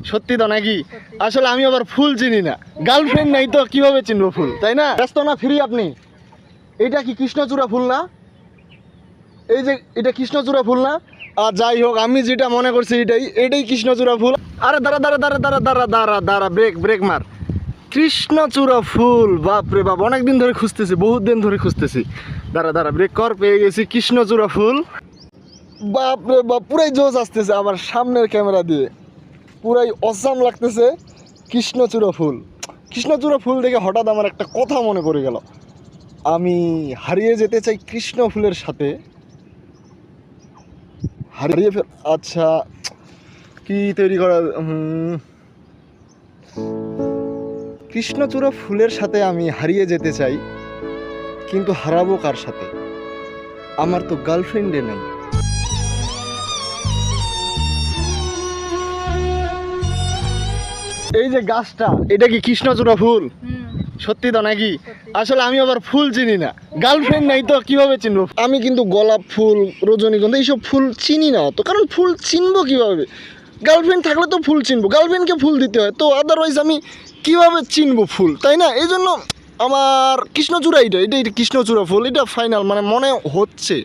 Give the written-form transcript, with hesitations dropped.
সত্যি তো নাকি? আসলে আমি আবার ফুল চিনি না, গার্লফ্রেন্ড নাই তো কিভাবে চিনবো ফুল, তাই না? ব্যস্ত না ফ্রি আপনি? এটা কি কৃষ্ণচূড়া ফুল না? এই যে এটা কৃষ্ণচূড়া ফুল না? আর যাই হোক, আমি যেটা মনে করছি এটাই কৃষ্ণচূড়া ফুল। আরে দাঁড়া দাঁড়া দাঁড়া দাঁড়া দাঁড়া দাঁড়া দাঁড়া, ব্রেক মার। কৃষ্ণচূড়া ফুল, বাপরে বাপ, অনেকদিন ধরে খুঁজতেছি, বহুত দিন ধরে খুঁজতেছি। দাঁড়া দাঁড়া, ব্রেক কর, পেয়ে গেছি কৃষ্ণচূড়া ফুল। বাপরে বাপ, পুরাই জোশ আসতেছে আমার সামনের ক্যামেরা দিয়ে, পুরাই অসাম লাগতেছে। কৃষ্ণচূড়া ফুল, কৃষ্ণচূড়া ফুল দেখে হঠাৎ আমার একটা কথা মনে পড়ে গেল। আমি হারিয়ে যেতে চাই কৃষ্ণ ফুলের সাথে, আচ্ছা কি তৈরি করা, কৃষ্ণচূড়া ফুলের সাথে আমি হারিয়ে যেতে চাই, কিন্তু হারাবো কার সাথে? আমার তো গার্লফ্রেন্ডে নাই। এই যে গাছটা, এটা কি কৃষ্ণচূড়া ফুল? সত্যি তো নাকি? আসলে আমি আবার ফুল চিনি না, গার্লফ্রেন্ড নাই তো কিভাবে চিনবো? আমি কিন্তু গোলাপ ফুল, রজনীগন্ধা এইসব ফুল চিনি না তো, কারণ ফুল চিনবো কিভাবে? গার্লফ্রেন্ড থাকলে তো ফুল চিনবো, গার্লফ্রেন্ডকে ফুল দিতে হয় তো, আদারওয়াইজ আমি কিভাবে চিনবো ফুল, তাই না? এই জন্য আমার কৃষ্ণচূড়া, এটা কৃষ্ণচূড়া ফুল, এটা ফাইনাল মানে মনে হচ্ছে।